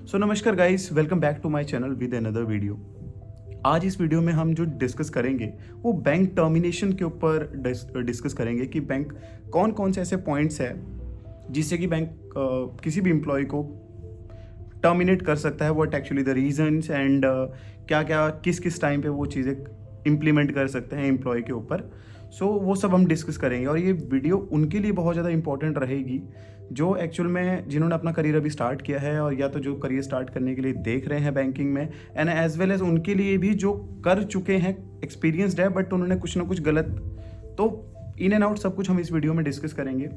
सो नमस्कार guys, welcome back to my channel with another video. आज इस वीडियो में हम जो डिस्कस करेंगे वो बैंक टर्मिनेशन के ऊपर डिस्कस करेंगे कि बैंक कौन कौन से ऐसे पॉइंट्स है जिससे कि बैंक किसी भी एम्प्लॉय को टर्मिनेट कर सकता है, what actually the reasons and क्या क्या किस किस टाइम पे वो चीज़ें इम्प्लीमेंट कर सकते हैं एम्प्लॉय के ऊपर। सो वो सब हम डिस्कस करेंगे और ये वीडियो उनके लिए बहुत ज़्यादा इंपॉर्टेंट रहेगी जो एक्चुअल में जिन्होंने अपना करियर अभी स्टार्ट किया है और या तो जो करियर स्टार्ट करने के लिए देख रहे हैं बैंकिंग में, एंड एज वेल एज उनके लिए भी जो कर चुके हैं, एक्सपीरियंसड है बट उन्होंने कुछ ना कुछ गलत। तो इन एंड आउट सब कुछ हम इस वीडियो में डिस्कस करेंगे।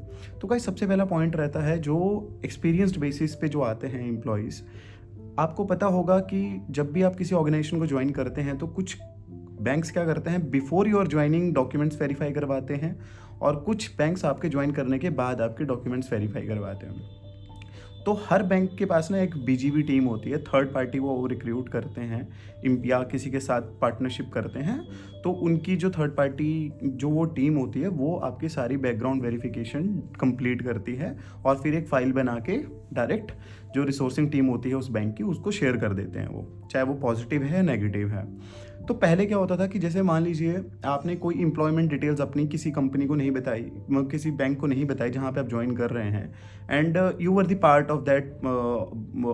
तो गाइस सबसे पहला पॉइंट रहता है जो एक्सपीरियंस्ड बेसिस पे जो आते हैं एम्प्लॉयज़। आपको पता होगा कि जब भी आप किसी ऑर्गेनाइजेशन को ज्वाइन करते हैं तो कुछ बैंक्स क्या करते हैं, before your joining documents verify करवाते हैं और कुछ बैंक्स आपके ज्वाइन करने के बाद आपके डॉक्यूमेंट्स वेरीफाई करवाते हैं। तो हर बैंक के पास ना एक बीजीबी टीम होती है, थर्ड पार्टी वो रिक्रूट करते हैं या किसी के साथ पार्टनरशिप करते हैं। तो उनकी जो थर्ड पार्टी जो वो टीम होती है वो आपकी सारी बैकग्राउंड वेरिफिकेशन कंप्लीट करती है और फिर एक फ़ाइल बना के डायरेक्ट जो रिसोर्सिंग टीम होती है उस बैंक की उसको शेयर कर देते हैं, वो चाहे वो पॉजिटिव है या नेगेटिव है। तो पहले क्या होता था कि जैसे मान लीजिए आपने कोई एम्प्लॉयमेंट डिटेल्स अपनी किसी कंपनी को नहीं बताई, किसी बैंक को नहीं बताई जहाँ पे आप ज्वाइन कर रहे हैं, and you were the part of that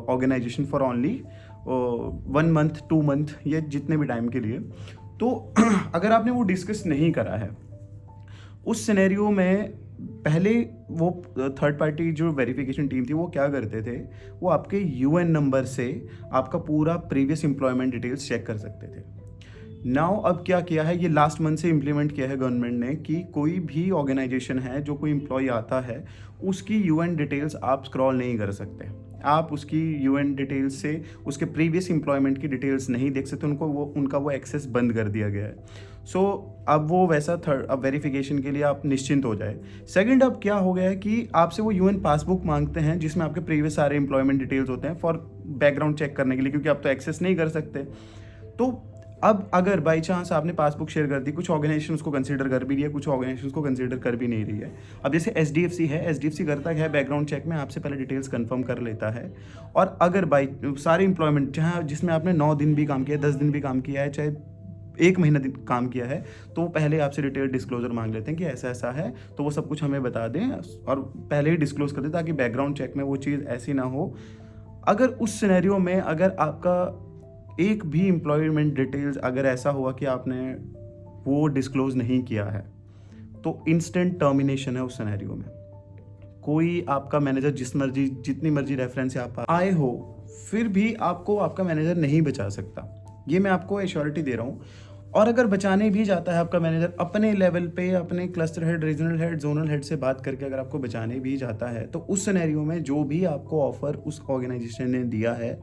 organization for only 1 month 2 month या जितने भी टाइम के लिए। तो अगर आपने वो डिस्कस नहीं करा है उस सिनेरियो में, पहले वो थर्ड पार्टी जो वेरिफिकेशन टीम थी वो क्या करते थे, वो आपके यूएन नंबर से आपका पूरा प्रीवियस एम्प्लॉयमेंट डिटेल्स चेक कर सकते थे। नाउ अब क्या किया है, ये लास्ट मंथ से इम्प्लीमेंट किया है गवर्नमेंट ने कि कोई भी ऑर्गेनाइजेशन है जो कोई एम्प्लॉय आता है उसकी यूएन डिटेल्स आप स्क्रॉल नहीं कर सकते। आप उसकी यूएन डिटेल्स से उसके प्रीवियस एम्प्लॉयमेंट की डिटेल्स नहीं देख सकते, उनका वो एक्सेस बंद कर दिया गया है। सो अब वो वैसा अब वेरिफिकेशन के लिए आप निश्चिंत हो जाए। सेकंड, अब क्या हो गया है कि आपसे वो यूएन पासबुक मांगते हैं जिसमें आपके प्रीवियस सारे एम्प्लॉयमेंट डिटेल्स होते हैं फॉर बैकग्राउंड चेक करने के लिए, क्योंकि आप तो एक्सेस नहीं कर सकते। तो अब अगर बाई चांस आपने पासबुक शेयर कर दी, कुछ ऑर्गेनाइजेशन उसको कंसीडर कर भी रही है, कुछ ऑर्गेनाइजेशन को कंसीडर कर भी नहीं रही है। अब जैसे एचडीएफसी है, एचडीएफसी करता है बैकग्राउंड चेक में आपसे पहले डिटेल्स कंफर्म कर लेता है और अगर बाई सारे एम्प्लॉयमेंट जहाँ जिसमें आपने 9 दिन भी काम किया है, 10 दिन भी काम किया है, चाहे 1 महीना काम किया है, तो वो पहले आपसे डिटेल डिस्क्लोजर मांग लेते हैं कि ऐसा ऐसा है, तो वो सब कुछ हमें बता दें और पहले ही डिस्क्लोज कर दें ताकि बैकग्राउंड चेक में वो चीज़ ऐसी ना हो। अगर उस सिनेरियो में अगर आपका एक भी एम्प्लॉयमेंट डिटेल्स अगर ऐसा हुआ कि आपने वो डिस्क्लोज नहीं किया है तो इंस्टेंट टर्मिनेशन है उस सिनेरियो में। कोई आपका मैनेजर जितनी मर्जी रेफरेंस से आप आए हो फिर भी आपको आपका मैनेजर नहीं बचा सकता, ये मैं आपको एश्योरिटी दे रहा हूँ। और अगर बचाने भी जाता है आपका मैनेजर अपने लेवल पे, अपने cluster head, regional head, zonal head से बात करके अगर आपको बचाने भी जाता है तो उस सिनेरियो में जो भी आपको ऑफर उस ऑर्गेनाइजेशन ने दिया है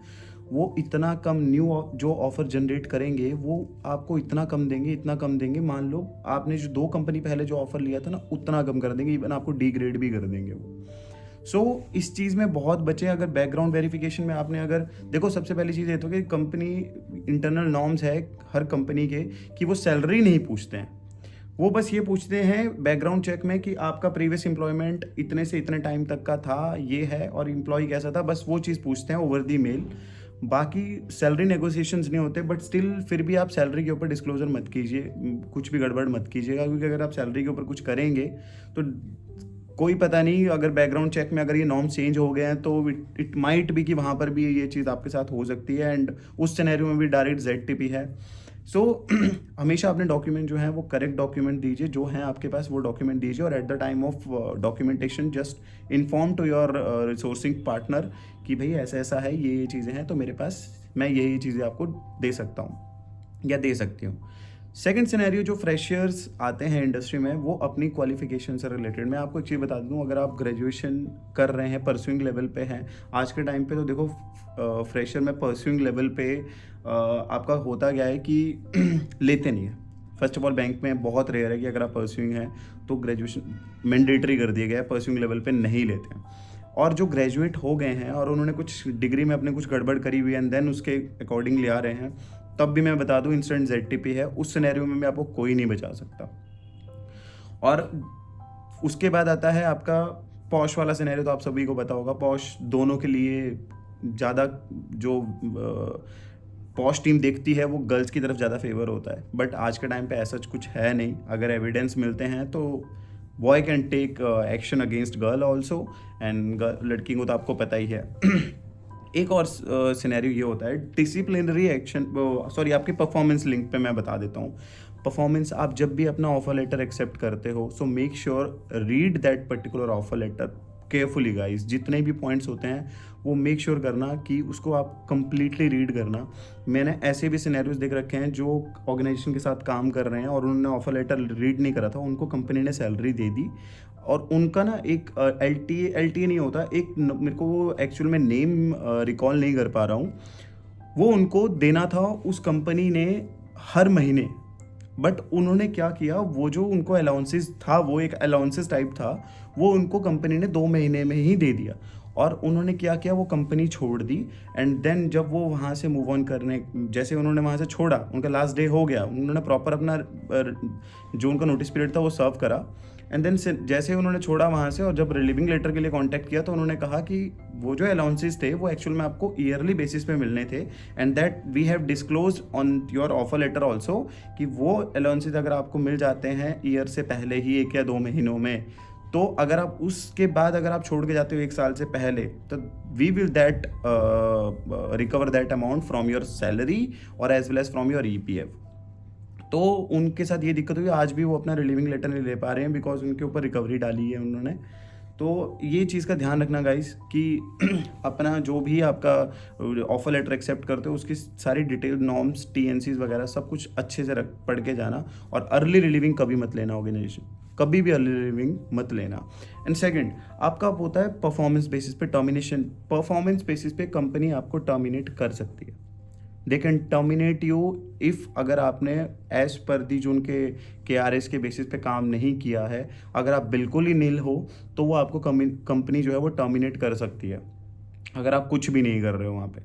वो इतना कम, न्यू जो ऑफर जनरेट करेंगे वो आपको इतना कम देंगे, मान लो आपने जो 2 कंपनी पहले जो ऑफर लिया था ना उतना कम कर देंगे, इवन आपको डिग्रेड भी कर देंगे वो। सो इस चीज़ में बहुत बचे। अगर बैकग्राउंड वेरिफिकेशन में आपने अगर देखो, सबसे पहली चीज़ ये तो कि कंपनी इंटरनल नॉर्म्स है हर कंपनी के कि वो सैलरी नहीं पूछते हैं, वो बस ये पूछते हैं बैकग्राउंड चेक में कि आपका प्रीवियस एम्प्लॉयमेंट इतने से इतने टाइम तक का था, ये है, और एम्प्लॉय कैसा था, बस वो चीज़ पूछते हैं ओवर दी मेल। बाकी सैलरी नेगोशिएशंस नहीं होते, बट स्टिल फिर भी आप सैलरी के ऊपर डिस्क्लोजर मत कीजिए, कुछ भी गड़बड़ मत कीजिएगा, क्योंकि अगर आप सैलरी के ऊपर कुछ करेंगे तो कोई पता नहीं, अगर बैकग्राउंड चेक में अगर ये नॉर्म चेंज हो गए हैं तो इट माइट भी कि वहाँ पर भी ये चीज़ आपके साथ हो सकती है, एंड उस सिनेरियो में भी डायरेक्ट ZTP है। सो हमेशा अपने डॉक्यूमेंट जो है वो करेक्ट डॉक्यूमेंट दीजिए, जो है आपके पास वो डॉक्यूमेंट दीजिए, और at the time of documentation just inform to your resourcing partner कि भाई ऐसा ऐसा है, ये चीज़ें हैं, तो मेरे पास मैं ये चीज़ें आपको दे सकता हूँ या दे सकती हूँ। सेकंड सिनेरियो, जो फ्रेशर्स आते हैं इंडस्ट्री में वो अपनी क्वालिफिकेशन से रिलेटेड, मैं आपको एक चीज़ बता दूँ, अगर आप ग्रेजुएशन कर रहे हैं, परस्यूइंग लेवल पे हैं आज के टाइम पे, तो देखो फ्रेशर में परस्यूइंग लेवल पे आपका होता गया है कि लेते नहीं है। फर्स्ट ऑफ ऑल बैंक में बहुत रेयर है कि अगर आप परस्यूइंग हैं तो ग्रेजुएशन मैंडेटरी कर दिया गया है, परस्यूइंग लेवल पे नहीं लेते हैं। और जो ग्रेजुएट हो गए हैं और उन्होंने कुछ डिग्री में अपने कुछ गड़बड़ करी हुई है एंड देन उसके अकॉर्डिंगली आ रहे हैं, तब भी मैं बता दूं इंस्टेंट ZTP है, उस सिनेरियो में भी आपको कोई नहीं बचा सकता। और उसके बाद आता है आपका पॉश वाला सिनेरियो, तो आप सभी को पता होगा पॉश दोनों के लिए ज़्यादा जो पॉश टीम देखती है वो गर्ल्स की तरफ ज़्यादा फेवर होता है, बट आज के टाइम पे ऐसा कुछ है नहीं। अगर एविडेंस मिलते हैं तो boy can take action against girl also, and लड़की को तो आपको पता ही है। एक और सिनेरियो ये होता है डिसिप्लिनरी एक्शन, सॉरी आपके परफॉर्मेंस लिंक पे मैं बता देता हूँ। परफॉर्मेंस, आप जब भी अपना ऑफर लेटर एक्सेप्ट करते हो, so make sure read that particular offer letter carefully guys. जितने भी पॉइंट्स होते हैं वो मेक श्योर करना कि उसको आप कंप्लीटली रीड करना। मैंने ऐसे भी सिनेरियोज देख रखे हैं जो ऑर्गेनाइजेशन के साथ काम कर रहे हैं और उन्होंने ऑफर लेटर रीड नहीं करा था, उनको कंपनी ने सैलरी दे दी, और उनका ना एक एल टी नहीं होता, एक मेरे को वो एक्चुअल में नेम रिकॉल नहीं कर पा रहा हूँ, वो उनको देना था उस कंपनी ने हर महीने। बट उन्होंने क्या किया, वो जो उनको अलाउंसेस था, वो एक अलाउंसेस टाइप था, वो उनको कंपनी ने 2 महीने में ही दे दिया। और उन्होंने क्या किया, वो कंपनी छोड़ दी। एंड देन जब वो वहाँ से मूव ऑन करने, जैसे उन्होंने वहाँ से छोड़ा, उनका लास्ट डे हो गया, उन्होंने प्रॉपर अपना जो उनका नोटिस पीरियड था वो सर्व करा। एंड देन जैसे ही उन्होंने छोड़ा वहाँ से, और जब रिलीविंग लेटर के लिए कांटेक्ट किया, तो उन्होंने कहा कि वो जो अलाउंसेस थे वो एक्चुअल में आपको ईयरली बेसिस पे मिलने थे, and that we have disclose on your offer letter also, कि वो अलाउंसेस अगर आपको मिल जाते हैं ईयर से पहले ही 1 या 2 महीनों में, तो अगर आप उसके बाद अगर आप छोड़ के जाते हो 1 साल से पहले, तो we will that recover that amount from your salary और as well as from your EPF। तो उनके साथ ये दिक्कत हुई, आज भी वो अपना रिलीविंग लेटर नहीं ले पा रहे हैं बिकॉज उनके ऊपर रिकवरी डाली है उन्होंने। तो ये चीज़ का ध्यान रखना गाइस कि अपना जो भी आपका ऑफर लेटर एक्सेप्ट करते हो उसकी सारी डिटेल, नॉर्म्स, TNCs वगैरह सब कुछ अच्छे से पढ़ के जाना। और अर्ली रिलीविंग कभी मत लेना ऑर्गेनाइजेशन, कभी भी अर्ली रिलीविंग मत लेना। एंड सेकंड, आपका होता है परफॉर्मेंस बेसिस पे टर्मिनेशन। परफॉर्मेंस बेसिस पे कंपनी आपको टर्मिनेट कर सकती है। They can terminate you if, अगर आपने एज पर दी जो उनके KRS के बेसिस पे काम नहीं किया है, अगर आप बिल्कुल ही नील हो, तो वो आपको कंपनी जो है वो टर्मिनेट कर सकती है, अगर आप कुछ भी नहीं कर रहे हो वहाँ पे।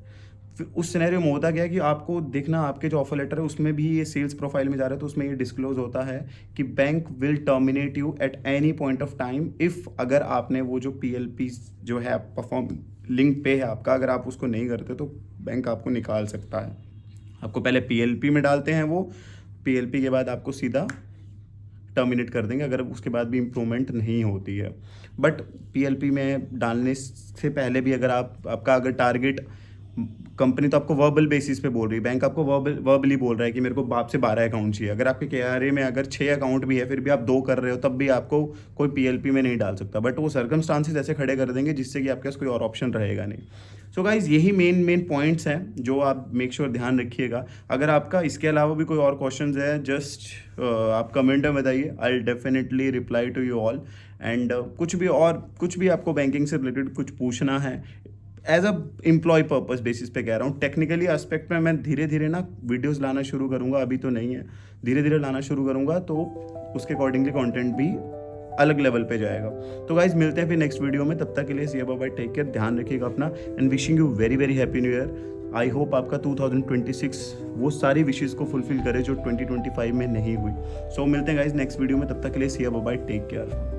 फिर उस सिनेरियो में होता क्या है कि आपको देखना, आपके जो ऑफर लेटर है उसमें भी ये सेल्स प्रोफाइल में जा रहा है, तो उसमें ये डिस्क्लोज होता है कि bank will terminate you at any point of time if, अगर आपने वो जो PLP जो है परफॉर्म लिंक पे है आपका, अगर आप उसको नहीं करते तो बैंक आपको निकाल सकता है। आपको पहले PLP में डालते हैं, वो PLP के बाद आपको सीधा टर्मिनेट कर देंगे अगर उसके बाद भी इम्प्रूवमेंट नहीं होती है। बट PLP में डालने से पहले भी अगर आपका अगर टारगेट, कंपनी तो आपको वर्बल बेसिस पे बोल रही है, बैंक आपको वर्बली बोल रहा है कि मेरे को आप से 12 अकाउंट चाहिए, अगर आपके KRA में अगर 6 अकाउंट भी है फिर भी आप 2 कर रहे हो, तब भी आपको कोई PLP में नहीं डाल सकता। बट वो सर्कमस्टांसेस ऐसे खड़े कर देंगे जिससे कि आपके पास कोई और ऑप्शन रहेगा नहीं। सो गाइज, यही मेन पॉइंट्स हैं जो आप मेक श्योर ध्यान रखिएगा। अगर आपका इसके अलावा भी कोई और क्वेश्चंस है, जस्ट आप कमेंट में बताइए, I will definitely reply to you all. And कुछ भी आपको बैंकिंग से रिलेटेड कुछ पूछना है, as a employ purpose basis पे कह रहा हूँ, टेक्निकली एस्पेक्ट में मैं धीरे धीरे ना वीडियोस लाना शुरू करूँगा, अभी तो नहीं है, धीरे धीरे लाना शुरू करूँगा, तो उसके अकॉर्डिंगली कंटेंट भी अलग लेवल पे जाएगा। तो गाइज मिलते हैं फिर नेक्स्ट वीडियो में, तब तक के लिए सी बाय बाय, टेक केयर, ध्यान रखिएगा अपना, and wishing you very very happy new year. I hope आपका 2026 वो सारी विशेज़ को फुलफिल करे जो 2025 में नहीं हुई। सो मिलते हैं गाइज नेक्स्ट वीडियो में, तब तक के लिए सी बाय बाय, टेक केयर।